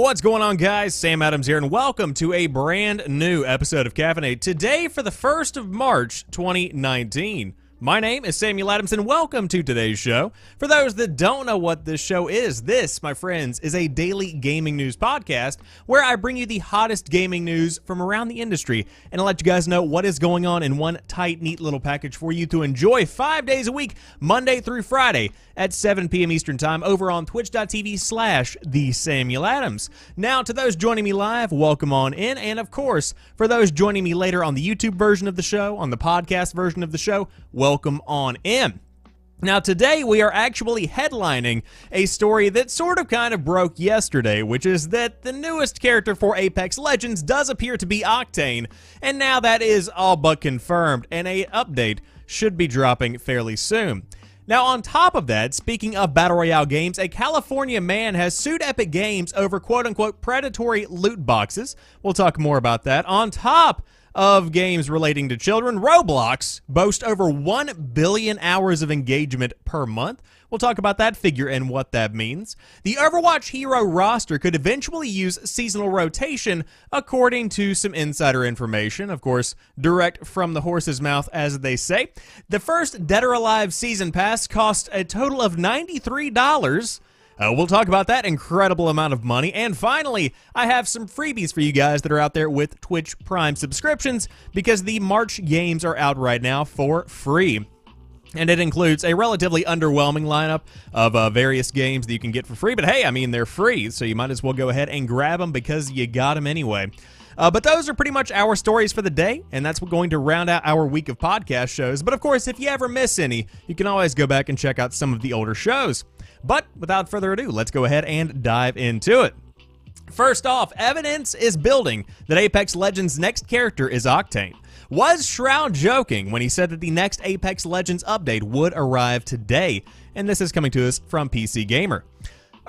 What's going on, guys? Sam Adams here, and welcome to a brand new episode of Caffeinate. Today for the 1st of March, 2019. My name is Samuel Adams, and welcome to today's show. For those that don't know what this show is, this, my friends, is a daily gaming news podcast where I bring you the hottest gaming news from around the industry, and I'll let you guys know what is going on in one tight, neat little package for you to enjoy 5 days a week, Monday through Friday at 7 p.m. Eastern Time over on twitch.tv/TheSamuelAdams. Now, to those joining me live, welcome on in, and of course, for those joining me later on the YouTube version of the show, on the podcast version of the show, welcome on in. Now, today we are actually headlining a story that sort of kind of broke yesterday, which is that the newest character for Apex Legends does appear to be Octane, and now that is all but confirmed, and an update should be dropping fairly soon. Now, on top of that, speaking of Battle Royale games, a California man has sued Epic Games over quote-unquote predatory loot boxes. We'll talk more about that. On top of games relating to children, Roblox boasts over 1 billion hours of engagement per month. We'll talk about that figure and what that means. The Overwatch hero roster could eventually use seasonal rotation, according to some insider information. Of course, direct from the horse's mouth, as they say. The first Dead or Alive season pass cost a total of $93. We'll talk about that incredible amount of money. And finally, I have some freebies for you guys that are out there with Twitch Prime subscriptions, because the March games are out right now for free. And it includes a relatively underwhelming lineup of various games that you can get for free. But hey, I mean, they're free, so you might as well go ahead and grab them because you got them anyway. But those are pretty much our stories for the day, and that's going to round out our week of podcast shows. But of course, if you ever miss any, you can always go back and check out some of the older shows. But without further ado, let's go ahead and dive into it. First off, evidence is building that Apex Legends' next character is Octane. Was Shroud joking when he said that the next Apex Legends update would arrive today? And this is coming to us from PC Gamer.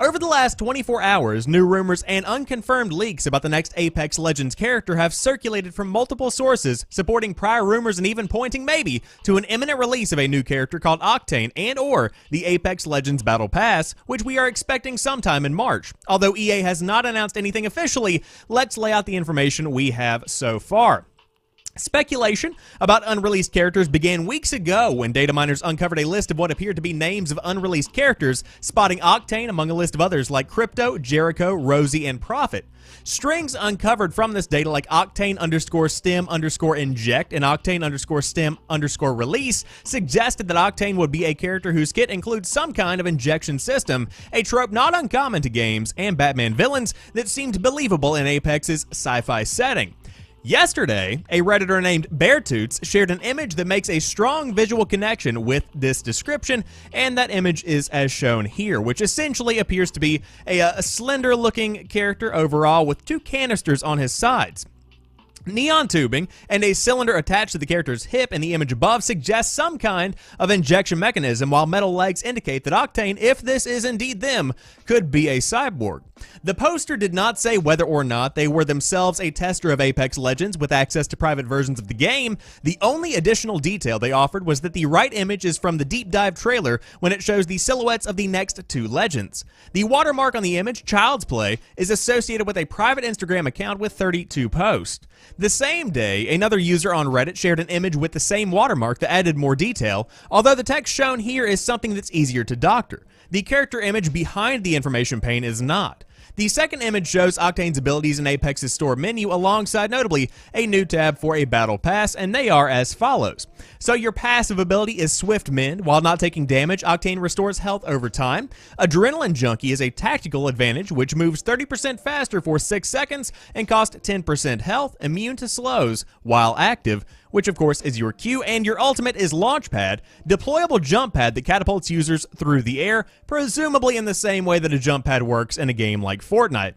Over the last 24 hours, new rumors and unconfirmed leaks about the next Apex Legends character have circulated from multiple sources, supporting prior rumors and even pointing maybe to an imminent release of a new character called Octane and or the Apex Legends Battle Pass, which we are expecting sometime in March. Although EA has not announced anything officially, let's lay out the information we have so far. Speculation about unreleased characters began weeks ago when data miners uncovered a list of what appeared to be names of unreleased characters, spotting Octane among a list of others like Crypto, Jericho, Rosie, and Prophet. Strings uncovered from this data like Octane_stem_inject and Octane_stem_release suggested that Octane would be a character whose kit includes some kind of injection system, a trope not uncommon to games and Batman villains that seemed believable in Apex's sci-fi setting. Yesterday, a Redditor named Beartoots shared an image that makes a strong visual connection with this description, and that image is as shown here, which essentially appears to be a slender-looking character overall with two canisters on his sides. Neon tubing and a cylinder attached to the character's hip in the image above suggests some kind of injection mechanism, while metal legs indicate that Octane, if this is indeed them, could be a cyborg. The poster did not say whether or not they were themselves a tester of Apex Legends with access to private versions of the game. The only additional detail they offered was that the right image is from the deep dive trailer when it shows the silhouettes of the next two legends. The watermark on the image, Child's Play, is associated with a private Instagram account with 32 posts. The same day, another user on Reddit shared an image with the same watermark that added more detail, although the text shown here is something that's easier to doctor. The character image behind the information pane is not. The second image shows Octane's abilities in Apex's store menu alongside, notably, a new tab for a battle pass, and they are as follows. So your passive ability is Swift Mend. While not taking damage, Octane restores health over time. Adrenaline Junkie is a tactical advantage, which moves 30% faster for 6 seconds and costs 10% health, immune to slows while active, which of course is your Q, and your ultimate is Launchpad, deployable jump pad that catapults users through the air, presumably in the same way that a jump pad works in a game like Fortnite.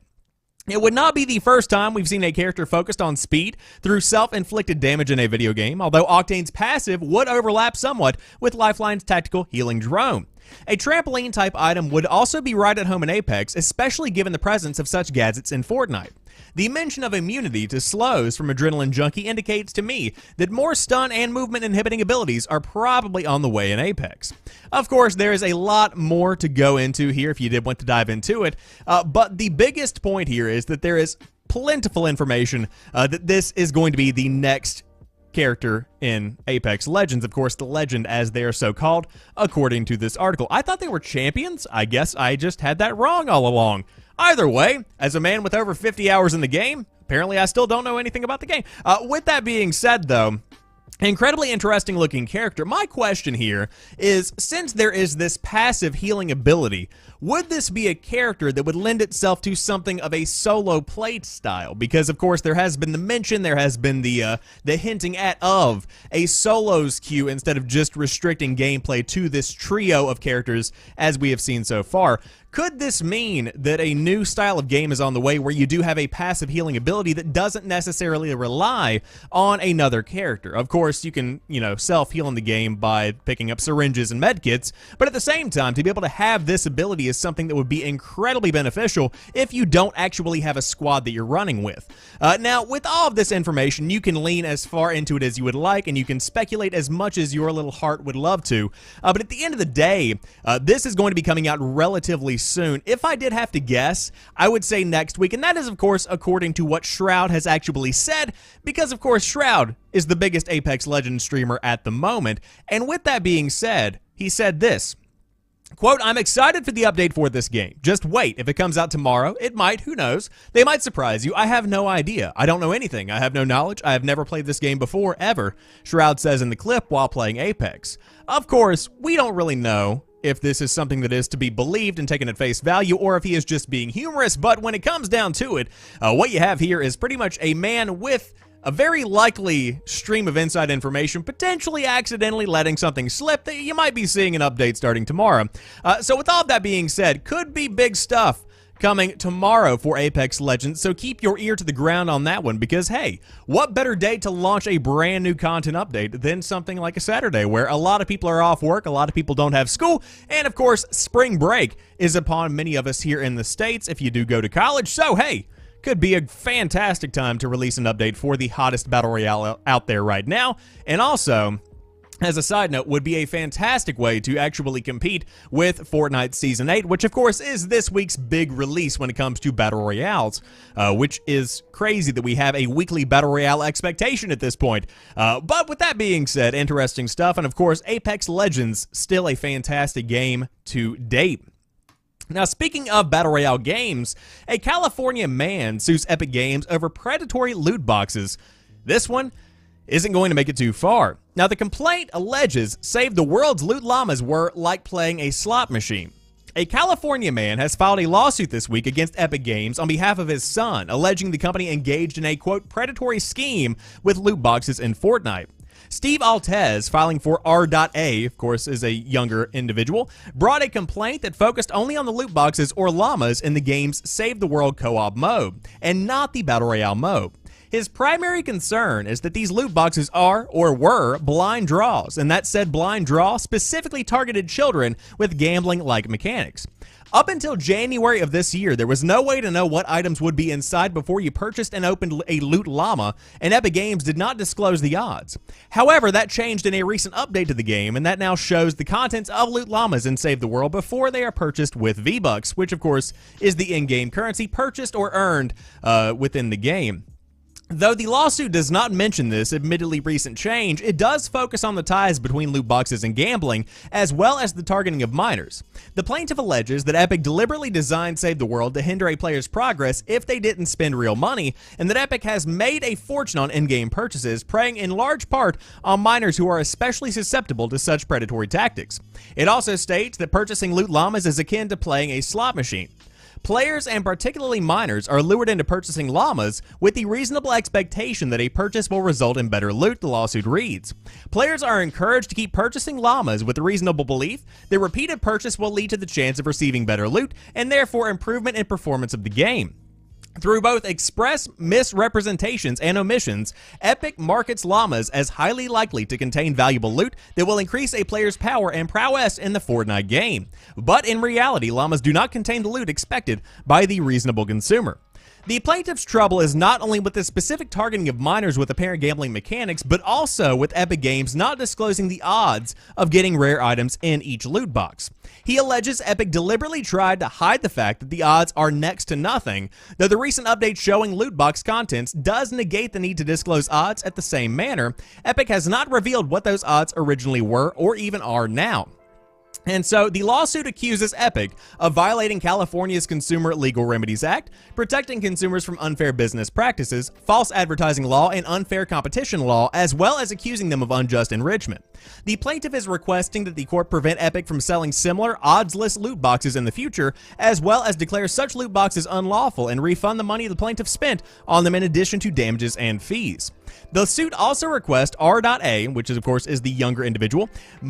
It would not be the first time we've seen a character focused on speed through self-inflicted damage in a video game, although Octane's passive would overlap somewhat with Lifeline's tactical healing drone. A trampoline type item would also be right at home in Apex, especially given the presence of such gadgets in Fortnite. The mention of immunity to slows from Adrenaline Junkie indicates to me that more stun and movement inhibiting abilities are probably on the way in Apex. Of course, there is a lot more to go into here if you did want to dive into it, but the biggest point here is that there is plentiful information that this is going to be the next character in Apex Legends, of course, the Legend as they are so called, according to this article. I thought they were champions. I guess I just had that wrong all along. Either way, as a man with over 50 hours in the game, apparently I still don't know anything about the game. With that being said, though, incredibly interesting looking character. My question here is, since there is this passive healing ability, would this be a character that would lend itself to something of a solo play style? Because of course there has been the mention, there has been the hinting at of a solos queue instead of just restricting gameplay to this trio of characters as we have seen so far. Could this mean that a new style of game is on the way where you do have a passive healing ability that doesn't necessarily rely on another character? Of course, you can, self-heal in the game by picking up syringes and medkits, but at the same time, to be able to have this ability is something that would be incredibly beneficial if you don't actually have a squad that you're running with. Now, with all of this information, you can lean as far into it as you would like, and you can speculate as much as your little heart would love to, but at the end of the day, this is going to be coming out relatively soon. If I did have to guess, I would say next week, and that is of course according to what Shroud has actually said, because of course Shroud is the biggest Apex Legends streamer at the moment, and with that being said, he said this, quote, "I'm excited for the update for this game. Just wait. If it comes out tomorrow, it might. Who knows? They might surprise you. I have no idea. I don't know anything. I have no knowledge. I have never played this game before, ever," Shroud says in the clip while playing Apex. Of course, we don't really know if this is something that is to be believed and taken at face value, or if he is just being humorous, but when it comes down to it, what you have here is pretty much a man with a very likely stream of inside information, potentially accidentally letting something slip that you might be seeing an update starting tomorrow. So with all of that being said, could be big stuff coming tomorrow for Apex Legends, so keep your ear to the ground on that one, because hey, what better day to launch a brand new content update than something like a Saturday where a lot of people are off work, a lot of people don't have school, and of course spring break is upon many of us here in the States if you do go to college. So hey, could be a fantastic time to release an update for the hottest battle royale out there right now, and also, as a side note, would be a fantastic way to actually compete with Fortnite Season 8, which of course is this week's big release when it comes to Battle Royales, which is crazy that we have a weekly Battle Royale expectation at this point. But with that being said, interesting stuff, and of course Apex Legends, still a fantastic game to date. Now, speaking of Battle Royale games, a California man sues Epic Games over predatory loot boxes. This one isn't going to make it too far. Now, the complaint alleges Save the World's loot llamas were like playing a slot machine. A California man has filed a lawsuit this week against Epic Games on behalf of his son, alleging the company engaged in a, quote, predatory scheme with loot boxes in Fortnite. Steve Altez, filing for R.A, of course, is a younger individual, brought a complaint that focused only on the loot boxes or llamas in the game's Save the World co-op mode, and not the Battle Royale mode. His primary concern is that these loot boxes are, or were, blind draws, and that said blind draw specifically targeted children with gambling-like mechanics. Up until January of this year, there was no way to know what items would be inside before you purchased and opened a loot llama, and Epic Games did not disclose the odds. However, that changed in a recent update to the game, and that now shows the contents of loot llamas in Save the World before they are purchased with V-Bucks, which of course is the in-game currency purchased or earned within the game. Though the lawsuit does not mention this admittedly recent change, it does focus on the ties between loot boxes and gambling, as well as the targeting of minors. The plaintiff alleges that Epic deliberately designed Save the World to hinder a player's progress if they didn't spend real money, and that Epic has made a fortune on in-game purchases, preying in large part on minors who are especially susceptible to such predatory tactics. It also states that purchasing loot llamas is akin to playing a slot machine. Players, and particularly minors, are lured into purchasing llamas with the reasonable expectation that a purchase will result in better loot, the lawsuit reads. Players are encouraged to keep purchasing llamas with the reasonable belief that repeated purchase will lead to the chance of receiving better loot, and therefore improvement in performance of the game. Through both express misrepresentations and omissions, Epic markets llamas as highly likely to contain valuable loot that will increase a player's power and prowess in the Fortnite game. But in reality, llamas do not contain the loot expected by the reasonable consumer. The plaintiff's trouble is not only with the specific targeting of minors with apparent gambling mechanics, but also with Epic Games not disclosing the odds of getting rare items in each loot box. He alleges Epic deliberately tried to hide the fact that the odds are next to nothing, though the recent update showing loot box contents does negate the need to disclose odds at the same manner. Epic has not revealed what those odds originally were or even are now. And so the lawsuit accuses Epic of violating California's Consumer Legal Remedies Act, protecting consumers from unfair business practices, false advertising law, and unfair competition law, as well as accusing them of unjust enrichment. The plaintiff is requesting that the court prevent Epic from selling similar oddsless loot boxes in the future, as well as declare such loot boxes unlawful and refund the money the plaintiff spent on them in addition to damages and fees. The suit also requests R.A, which is, of course is the younger individual,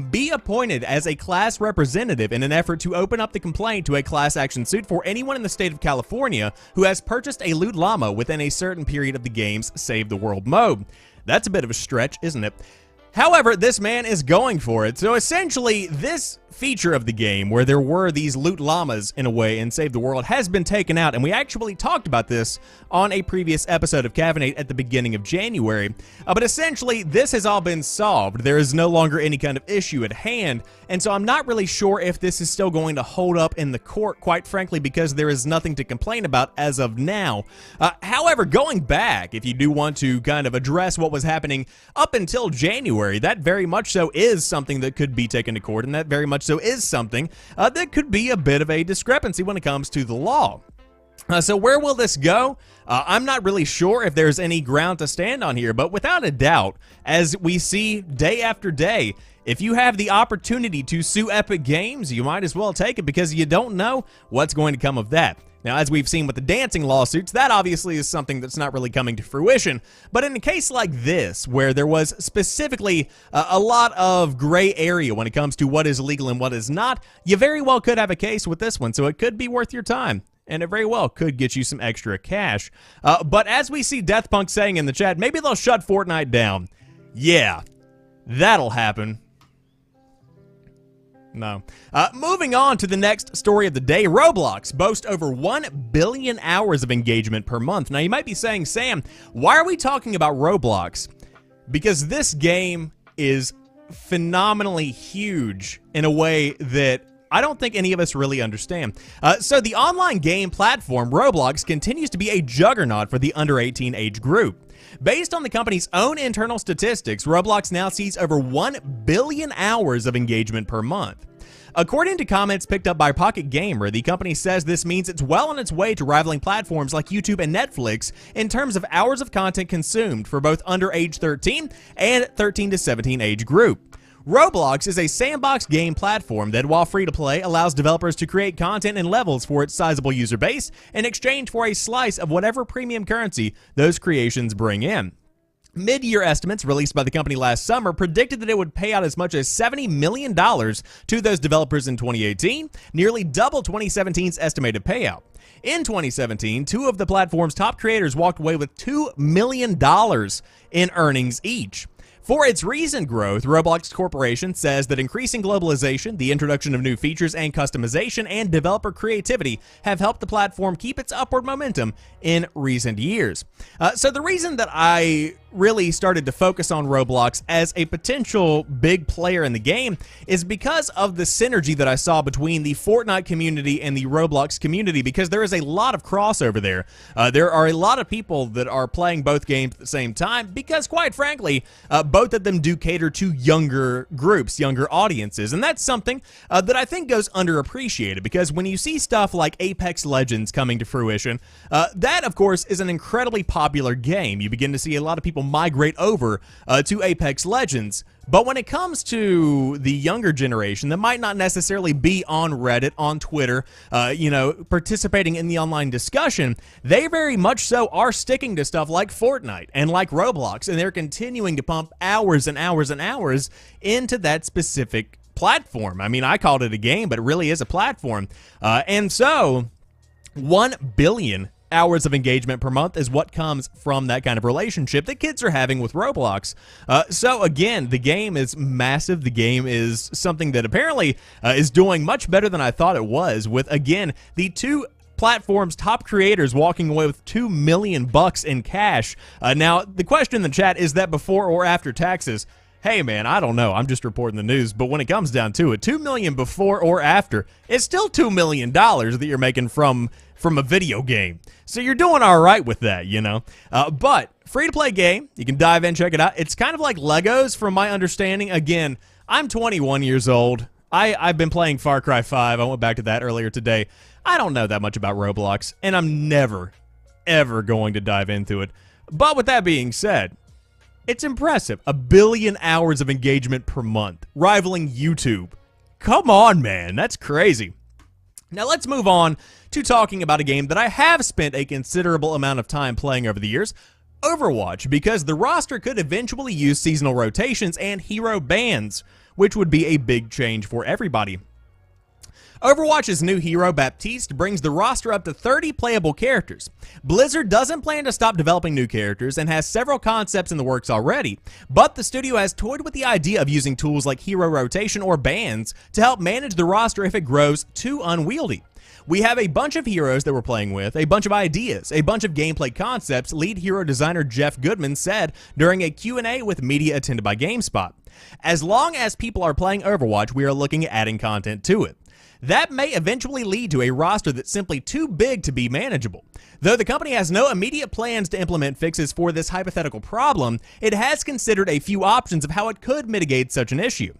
be appointed as a class representative in an effort to open up the complaint to a class action suit for anyone in the state of California who has purchased a loot llama within a certain period of the game's Save the World mode. That's a bit of a stretch, isn't it? However, this man is going for it. So essentially, this feature of the game where there were these loot llamas in a way in Save the World has been taken out, and we actually talked about this on a previous episode of Caffeinate at the beginning of January. But essentially, this has all been solved. There is no longer any kind of issue at hand, and so I'm not really sure if this is still going to hold up in the court, quite frankly, because there is nothing to complain about as of now. However, going back, if you do want to kind of address what was happening up until January, that very much so is something that could be taken to court, and that very much so is something that could be a bit of a discrepancy when it comes to the law. So where will this go? I'm not really sure if there's any ground to stand on here, but without a doubt, as we see day after day, if you have the opportunity to sue Epic Games, you might as well take it because you don't know what's going to come of that. Now, as we've seen with the dancing lawsuits, that obviously is something that's not really coming to fruition. But in a case like this, where there was specifically a lot of gray area when it comes to what is legal and what is not, you very well could have a case with this one, so it could be worth your time. And it very well could get you some extra cash. But as we see Deathpunk saying in the chat, maybe they'll shut Fortnite down. Yeah, that'll happen. No. Moving on to the next story of the day, Roblox boasts over 1 billion hours of engagement per month. Now, you might be saying, Sam, why are we talking about Roblox? Because this game is phenomenally huge in a way that I don't think any of us really understand. So the online game platform Roblox continues to be a juggernaut for the under 18 age group. Based on the company's own internal statistics, Roblox now sees over 1 billion hours of engagement per month. According to comments picked up by Pocket Gamer, the company says this means it's well on its way to rivaling platforms like YouTube and Netflix in terms of hours of content consumed for both under age 13 and 13 to 17 age group. Roblox is a sandbox game platform that, while free to play, allows developers to create content and levels for its sizable user base in exchange for a slice of whatever premium currency those creations bring in. Mid-year estimates released by the company last summer predicted that it would pay out as much as $70 million to those developers in 2018, nearly double 2017's estimated payout. In 2017, two of the platform's top creators walked away with $2 million in earnings each. For its recent growth, Roblox Corporation says that increasing globalization, the introduction of new features and customization, and developer creativity have helped the platform keep its upward momentum in recent years. So the reason that I really started to focus on Roblox as a potential big player in the game is because of the synergy that I saw between the Fortnite community and the Roblox community, because there is a lot of crossover there. There are a lot of people that are playing both games at the same time because, quite frankly, both of them do cater to younger groups, younger audiences, and that's something that I think goes underappreciated, because when you see stuff like Apex Legends coming to fruition, that, of course, is an incredibly popular game. You begin to see a lot of people migrate over to Apex Legends. But when it comes to the younger generation that might not necessarily be on Reddit, on Twitter, participating in the online discussion, they very much so are sticking to stuff like Fortnite and like Roblox, and they're continuing to pump hours and hours and hours into that specific platform. I mean, I called it a game, but it really is a platform. And so, 1 billion hours of engagement per month is what comes from that kind of relationship that kids are having with Roblox. So again, the game is massive. The game is something that apparently is doing much better than I thought it was, with, again, the two platform's top creators walking away with $2 million in cash. Now, the question in the chat is that before or after taxes? Hey man, I don't know. I'm just reporting the news. But when it comes down to it, $2 million before or after, it's still $2 million that you're making from a video game. So you're doing all right with that, you know. But free-to-play game, you can dive in, check it out. It's kind of like Legos, from my understanding. Again, I'm 21 years old. I've been playing Far Cry 5. I went back to that earlier today. I don't know that much about Roblox, and I'm never, ever going to dive into it. But with that being said, it's impressive. 1 billion hours of engagement per month, rivaling YouTube. Come on, man. That's crazy. Now let's move on to talking about a game that I have spent a considerable amount of time playing over the years, Overwatch, because the roster could eventually use seasonal rotations and hero bans, which would be a big change for everybody. Overwatch's new hero, Baptiste, brings the roster up to 30 playable characters. Blizzard doesn't plan to stop developing new characters and has several concepts in the works already, but the studio has toyed with the idea of using tools like hero rotation or bans to help manage the roster if it grows too unwieldy. We have a bunch of heroes that we're playing with, a bunch of ideas, a bunch of gameplay concepts, lead hero designer Jeff Goodman said during a Q&A with media attended by GameSpot. As long as people are playing Overwatch, we are looking at adding content to it. That may eventually lead to a roster that's simply too big to be manageable. Though the company has no immediate plans to implement fixes for this hypothetical problem, it has considered a few options of how it could mitigate such an issue.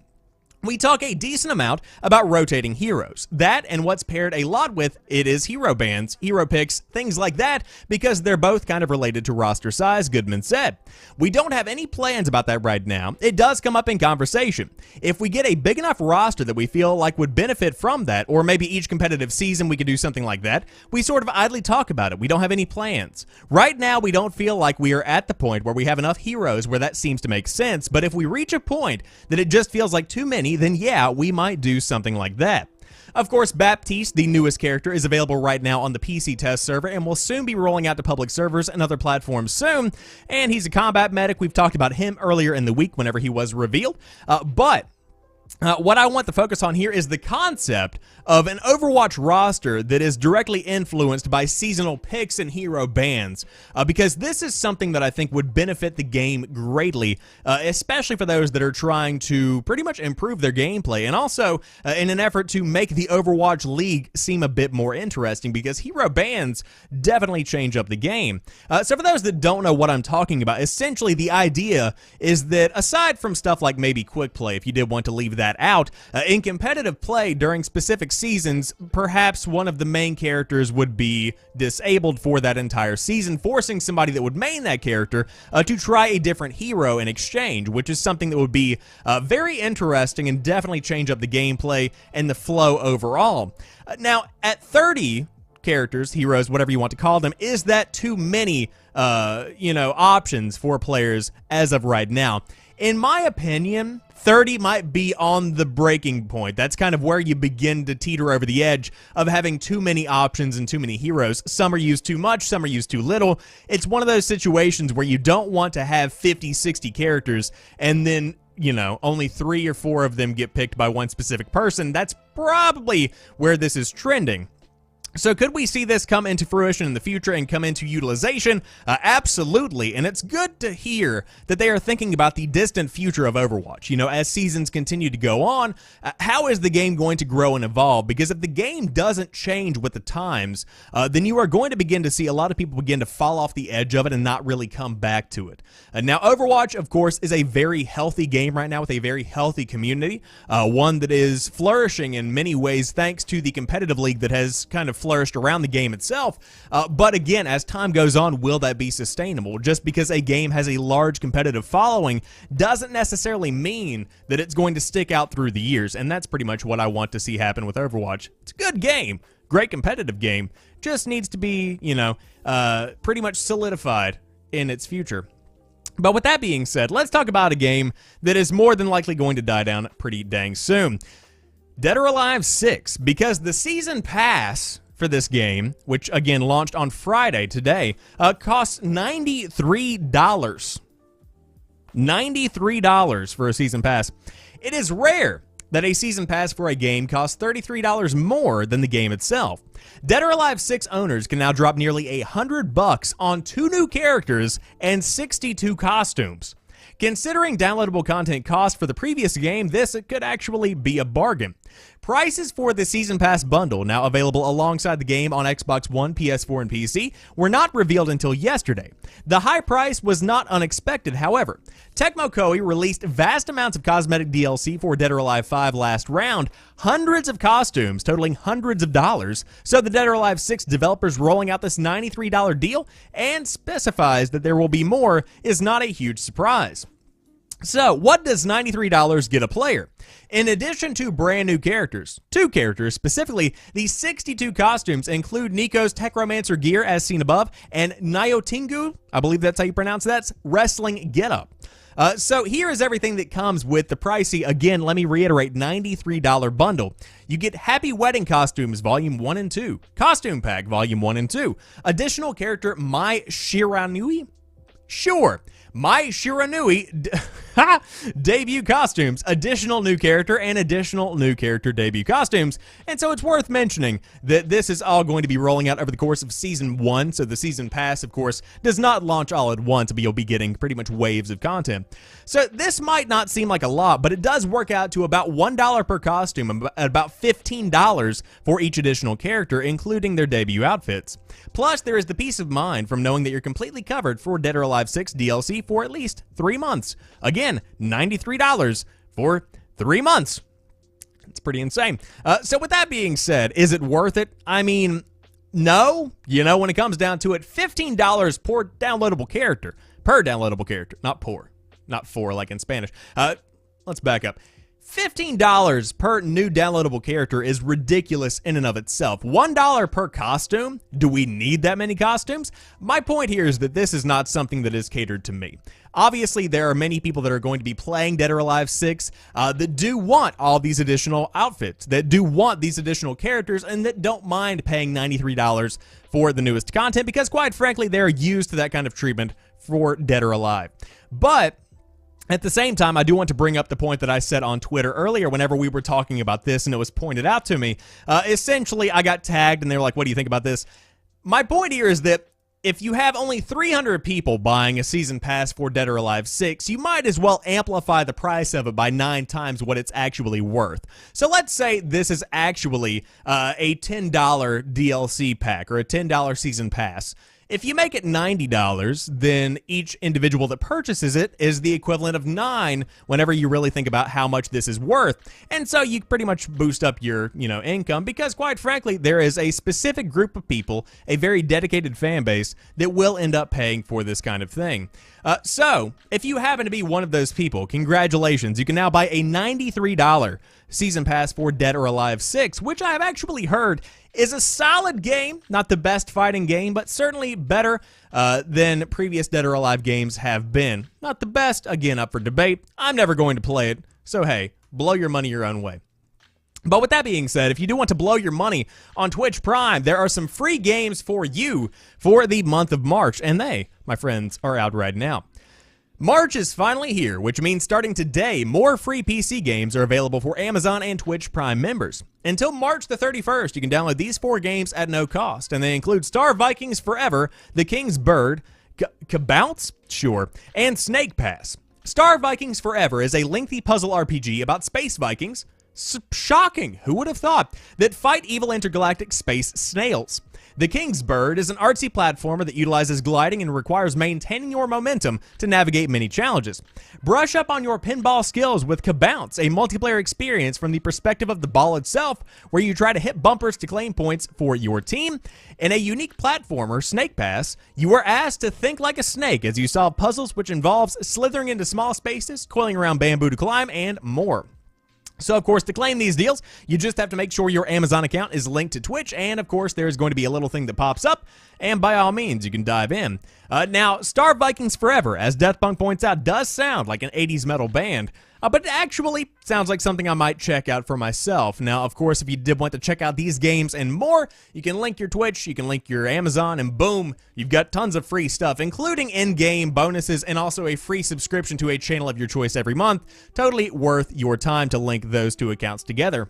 We talk a decent amount about rotating heroes. That, and what's paired a lot with it, is hero bans, hero picks, things like that, because they're both kind of related to roster size, Goodman said. We don't have any plans about that right now. It does come up in conversation. If we get a big enough roster that we feel like would benefit from that, or maybe each competitive season we could do something like that, we sort of idly talk about it. We don't have any plans. Right now, we don't feel like we are at the point where we have enough heroes where that seems to make sense, but if we reach a point that it just feels like too many, then yeah, we might do something like that. Of course, Baptiste, the newest character, is available right now on the PC test server and will soon be rolling out to public servers and other platforms soon, and he's a combat medic. We've talked about him earlier in the week whenever he was revealed, but what I want to focus on here is the concept of an Overwatch roster that is directly influenced by seasonal picks and hero bans, because this is something that I think would benefit the game greatly, especially for those that are trying to pretty much improve their gameplay, and also in an effort to make the Overwatch League seem a bit more interesting, because hero bans definitely change up the game. So for those that don't know what I'm talking about, essentially the idea is that aside from stuff like maybe quick play, if you did want to leave that out, in competitive play during specific seasons, perhaps one of the main characters would be disabled for that entire season, forcing somebody that would main that character to try a different hero in exchange, which is something that would be very interesting and definitely change up the gameplay and the flow overall. Now, at 30 characters, heroes, whatever you want to call them, is that too many, options for players as of right now? In my opinion, 30 might be on the breaking point. That's kind of where you begin to teeter over the edge of having too many options and too many heroes. Some are used too much, some are used too little. It's one of those situations where you don't want to have 50, 60 characters and then, only 3 or 4 of them get picked by one specific person. That's probably where this is trending. So could we see this come into fruition in the future and come into utilization? Absolutely, and it's good to hear that they are thinking about the distant future of Overwatch. As seasons continue to go on, how is the game going to grow and evolve? Because if the game doesn't change with the times, then you are going to begin to see a lot of people begin to fall off the edge of it and not really come back to it. Now, Overwatch, of course, is a very healthy game right now with a very healthy community, one that is flourishing in many ways thanks to the competitive league that has kind of flourished around the game itself. But again, as time goes on, will that be sustainable? Just because a game has a large competitive following doesn't necessarily mean that it's going to stick out through the years, and that's pretty much what I want to see happen with Overwatch. It's a good game, great competitive game, just needs to be, pretty much solidified in its future. But with that being said, let's talk about a game that is more than likely going to die down pretty dang soon. Dead or Alive 6, because the season pass for this game, which again launched on Friday today, costs $93. $93 for a season pass. It is rare that a season pass for a game costs $33 more than the game itself. Dead or Alive 6 owners can now drop nearly $100 on 2 new characters and 62 costumes. Considering downloadable content cost for the previous game, this could actually be a bargain. Prices for the Season Pass bundle, now available alongside the game on Xbox One, PS4, and PC, were not revealed until yesterday. The high price was not unexpected, however. Tecmo Koei released vast amounts of cosmetic DLC for Dead or Alive 5 last round, hundreds of costumes totaling hundreds of dollars, so the Dead or Alive 6 developers rolling out this $93 deal and specifies that there will be more is not a huge surprise. So, what does $93 get a player? In addition to brand new characters, 2 characters, specifically the 62 costumes include Nico's Techromancer gear as seen above, and Nyotingu, I believe that's how you pronounce that, wrestling getup. So here is everything that comes with the pricey, again, let me reiterate, $93 bundle. You get Happy Wedding Costumes Volume 1 and 2, Costume Pack Volume 1 and 2, additional character Mai Shiranui? Sure. Mai Shiranui debut costumes, additional new character, and additional new character debut costumes. And so it's worth mentioning that this is all going to be rolling out over the course of Season 1. So the Season Pass, of course, does not launch all at once, but you'll be getting pretty much waves of content. So this might not seem like a lot, but it does work out to about $1 per costume, at about $15 for each additional character, including their debut outfits. Plus, there is the peace of mind from knowing that you're completely covered for Dead or Alive 6 DLC for at least 3 months. Again, $93 for 3 months. It's pretty insane. So with that being said, is it worth it? I mean, no. You know, when it comes down to it, $15 per downloadable character. Per downloadable character. Not por. Not for, like in Spanish. Let's back up. $15 per new downloadable character is ridiculous in and of itself. $1 per costume? Do we need that many costumes? My point here is that this is not something that is catered to me. Obviously, there are many people that are going to be playing Dead or Alive 6 that do want all these additional outfits, that do want these additional characters, and that don't mind paying $93 for the newest content because, quite frankly, they're used to that kind of treatment for Dead or Alive. But at the same time, I do want to bring up the point that I said on Twitter earlier whenever we were talking about this and it was pointed out to me. Essentially, I got tagged and they were like, what do you think about this? My point here is that if you have only 300 people buying a season pass for Dead or Alive 6, you might as well amplify the price of it by 9 times what it's actually worth. So let's say this is actually a $10 DLC pack or a $10 season pass. If you make it $90, then each individual that purchases it is the equivalent of 9 whenever you really think about how much this is worth. And so you pretty much boost up your, income because, quite frankly, there is a specific group of people, a very dedicated fan base, that will end up paying for this kind of thing. So, if you happen to be one of those people, congratulations. You can now buy a $93 season pass for Dead or Alive 6, which I have actually heard is a solid game. Not the best fighting game, but certainly better than previous Dead or Alive games have been. Not the best, again, up for debate. I'm never going to play it, so hey, blow your money your own way. But with that being said, if you do want to blow your money on Twitch Prime, there are some free games for you for the month of March, and they, my friends, are out right now. March is finally here, which means starting today, more free PC games are available for Amazon and Twitch Prime members. Until March the 31st, you can download these 4 games at no cost, and they include Star Vikings Forever, The King's Bird, Cabounce, sure, and Snake Pass. Star Vikings Forever is a lengthy puzzle RPG about space Vikings. Shocking! Who would have thought? That fight evil intergalactic space snails. The King's Bird is an artsy platformer that utilizes gliding and requires maintaining your momentum to navigate many challenges. Brush up on your pinball skills with Cabounce, a multiplayer experience from the perspective of the ball itself, where you try to hit bumpers to claim points for your team. In a unique platformer, Snake Pass, you are asked to think like a snake as you solve puzzles which involves slithering into small spaces, coiling around bamboo to climb, and more. So, of course, to claim these deals, you just have to make sure your Amazon account is linked to Twitch, and, of course, there's going to be a little thing that pops up, and by all means, you can dive in. Now, Star Vikings Forever, as Deathpunk points out, does sound like an 80s metal band. but it actually sounds like something I might check out for myself. Now, of course, if you did want to check out these games and more, you can link your Twitch, you can link your Amazon, and boom, you've got tons of free stuff, including in-game bonuses and also a free subscription to a channel of your choice every month. Totally worth your time to link those two accounts together.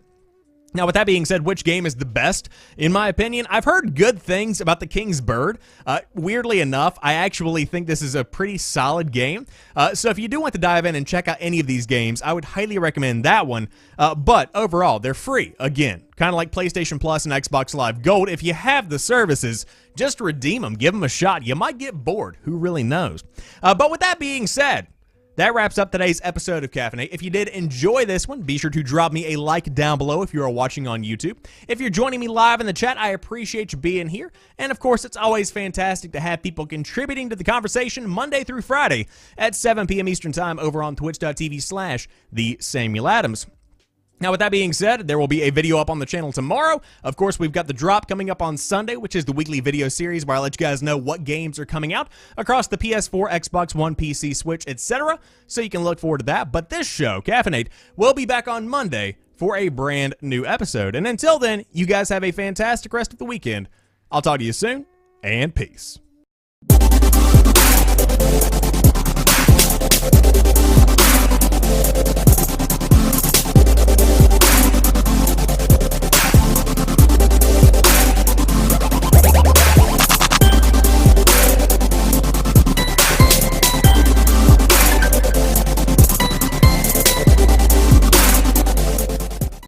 Now, with that being said, which game is the best? In my opinion, I've heard good things about the King's Bird. Weirdly enough, I actually think this is a pretty solid game. So if you do want to dive in and check out any of these games, I would highly recommend that one. But overall, they're free. Again, kind of like PlayStation Plus and Xbox Live Gold. If you have the services, just redeem them. Give them a shot. You might get bored. Who really knows? But with that being said, that wraps up today's episode of Caffeinate. If you did enjoy this one, be sure to drop me a like down below if you are watching on YouTube. If you're joining me live in the chat, I appreciate you being here. And of course, it's always fantastic to have people contributing to the conversation Monday through Friday at 7 p.m. Eastern Time over on twitch.tv/TheSamuelAdams. Now, with that being said, there will be a video up on the channel tomorrow. Of course, we've got the drop coming up on Sunday, which is the weekly video series where I let you guys know what games are coming out across the PS4, Xbox One, PC, Switch, etc. So you can look forward to that. But this show, Caffeinate, will be back on Monday for a brand new episode. And until then, you guys have a fantastic rest of the weekend. I'll talk to you soon, and peace.